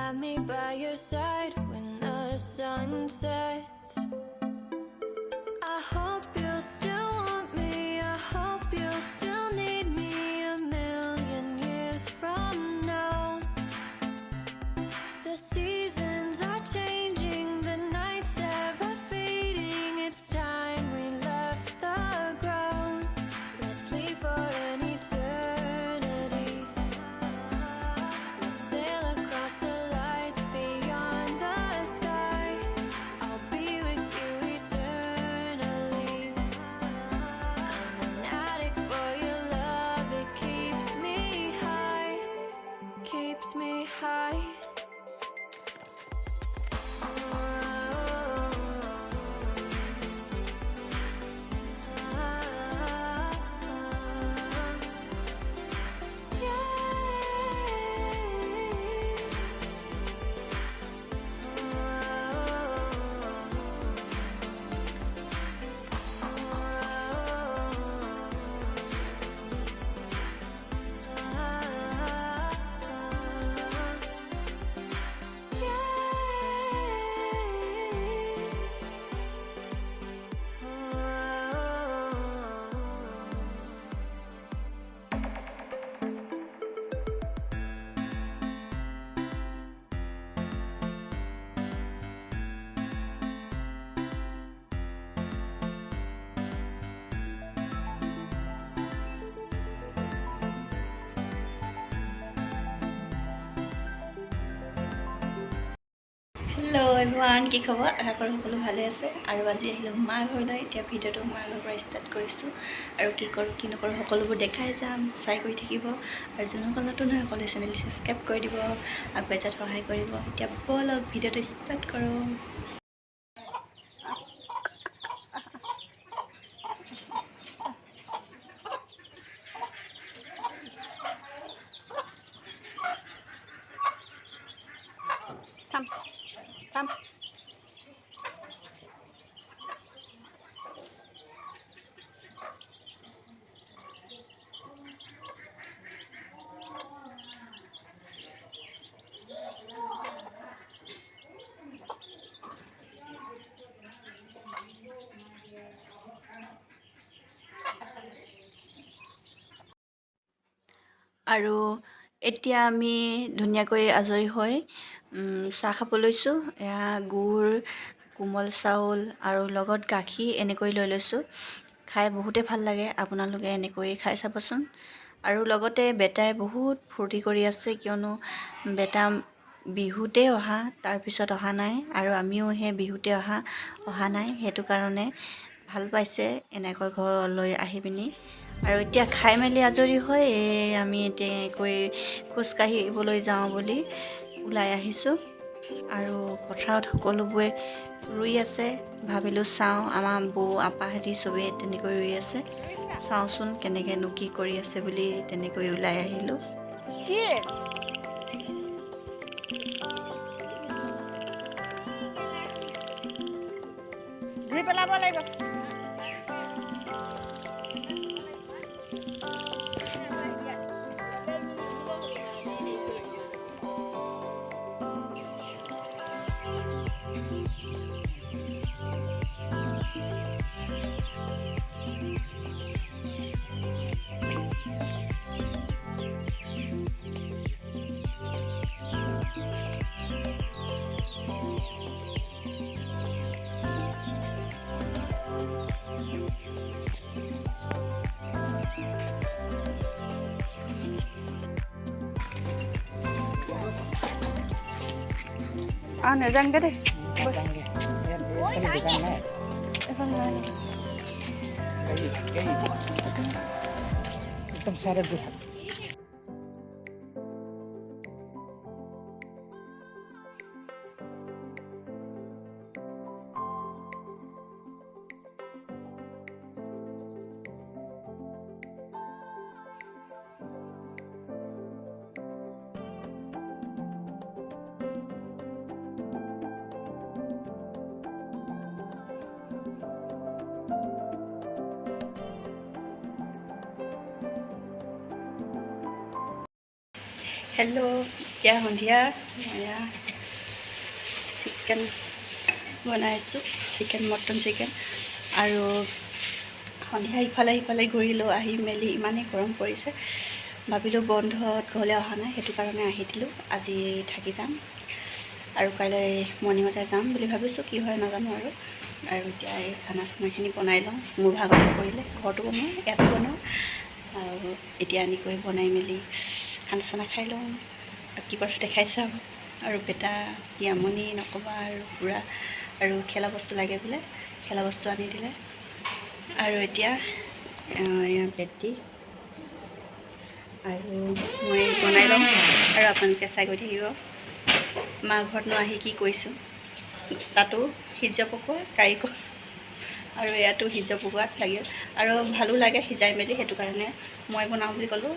have me by your side when the sun sets. I hope you'll still want me. I hope you'll still need me a million years from now. The seasons are changing, the nights ever fading. It's time we left the ground. Let's leave for an eternity. Let's sail across the lights beyond the sky. I'll be with you eternally. I'm an addict for your love. It keeps me high, keeps me high. Hello everyone, কি খবৰ? আশা কৰোঁ সকলো ভালে আছে আৰু আজি আহিলোঁ মা ঘৰলৈ। এতিয়া ভিডিঅ'টো মাৰ ঘৰৰ পৰা ষ্টাৰ্ট কৰিছোঁ আৰু কি কৰোঁ কি নকৰোঁ সকলোবোৰ দেখাই যাম, চাই কৰি থাকিব আৰু যোনসকল নতুন হয় সকলোৱে চেনেল ছাবস্ক্ৰাইব কৰি দিব, আগুৱাই যোৱাত সহায় কৰিব। এতিয়া ব'লক ভিডিঅ'টো ষ্টাৰ্ট কৰোঁ। আৰু এতিয়া আমি ধুনীয়াকৈ আজৰি হৈ চাহ খাব লৈছোঁ। এয়া গুড়, কোমল চাউল আৰু লগত গাখীৰ এনেকৈ লৈ লৈছোঁ। খাই বহুতেই ভাল লাগে, আপোনালোকে এনেকৈ খাই চাবচোন। আৰু লগতে বেটাই বহুত ফূৰ্তি কৰি আছে, কিয়নো বেটা বিহুতে অহা, তাৰপিছত অহা নাই আৰু আমিও সেই বিহুতে অহা নাই, সেইটো কাৰণে ভাল পাইছে এনেকৈ ঘৰলৈ আহি পিনি। আৰু এতিয়া খাই মেলি আজৰি হৈ আমি তেনেকৈ খোজকাঢ়িবলৈ যাওঁ বুলি ওলাই আহিছোঁ। আৰু পথাৰত সকলোবোৰে ৰুই আছে, ভাবিলোঁ চাওঁ, আমাৰ বৌ আপাহঁতি চবেই তেনেকৈ ৰুই আছে, চাওঁচোন কেনেকৈনো কি কৰি আছে বুলি তেনেকৈ ওলাই আহিলোঁ। ধুই পেলাব লাগিব। নেযাংগে দেই, একদম চাইডত গৈ থাক। হেল্ল' এতিয়া সন্ধিয়া এয়া চিকেন বনাইছোঁ, চিকেন মটন চিকেন। আৰু সন্ধিয়া ইফালে সিফালে ঘূৰিলোঁ, আহি মেলি ইমানেই গৰম পৰিছে, ভাবিলোঁ বন্ধত ঘৰলৈ অহা নাই, সেইটো কাৰণে আহি দিলোঁ। আজি থাকি যাম আৰু কাইলৈ মৰ্ণিঙতে যাম বুলি ভাবিছোঁ, কি হয় নাজানো আৰু এতিয়া এই খানা চানাখিনি বনাই লওঁ। মোৰ ভাগতে পৰিলে, ঘৰটো বনাওঁ, ইয়াতো বনাওঁ, আৰু এতিয়া এনেকৈ বনাই মেলি খানা চানা খাই লওঁ, কি পাৰোঁ দেখাই চাম। আৰু বেটা সি আমনি নক'বা আৰু পূৰা, আৰু খেলা বস্তু লাগে বোলে, খেলা বস্তু আনি দিলে। আৰু এতিয়া এয়া বেটি আৰু মই বনাই লওঁ আৰু আপোনালোকে চাই গৈ থাকিব। মা ঘৰতনো আহি কি কৰিছোঁ, তাতো সিজোৱা পকোৱা কাৰিকৰ, আৰু ইয়াতো সিজোৱা পকোৱাত লাগে, আৰু ভালো লাগে সিজাই মেলি, সেইটো কাৰণে মই বনাওঁ বুলি ক'লোঁ।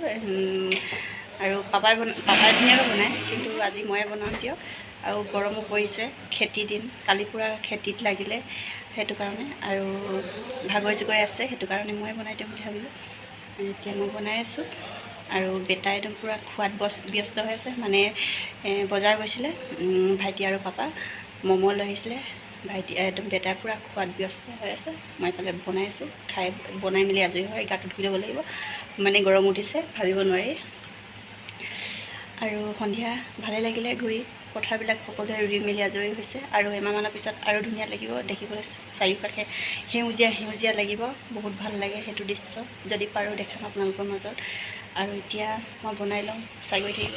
আৰু পাপাই ধুনীয়াকৈ বনায়, কিন্তু আজি ময়ে বনাওঁ দিয়ক। আৰু গৰমো পৰিছে, খেতি দিন, কালি পূৰা খেতিত লাগিলে, সেইটো কাৰণে আৰু ভাগৰ জুগৰে আছে, সেইটো কাৰণে ময়ে বনাই দিওঁ বুলি ভাবিলোঁ। আৰু এতিয়া মই বনাই আছোঁ, আৰু বেটা একদম পূৰা খোৱাত ব্যস্ত হৈ আছে। মানে বজাৰ গৈছিলে ভাইটি আৰু পাপা, ম'ম' লৈ আহিছিলে, ভাইটি একদম বেটাই পূৰা খোৱাত ব্যস্ত হৈ আছে। মই এইফালে বনাই আছোঁ, বনাই মেলি আজৰি হৈ গাটো ধুই ল'ব লাগিব, মানে গৰম উঠিছে ভাবিব নোৱাৰি। আৰু সন্ধিয়া ভালে লাগিলে ঘূৰি, পথাৰবিলাক সকলোৱে ৰুই মেলি আজৰি হৈছে, আৰু এমাহমানৰ পিছত আৰু ধুনীয়া লাগিব দেখিবলৈ, চাৰিওকাষে সেউজীয়া লাগিব, বহুত ভাল লাগে সেইটো দৃশ্য। যদি পাৰোঁ দেখাম আপোনালোকৰ মাজত। আৰু এতিয়া মই বনাই লওঁ, চাই গৈ থাকিব।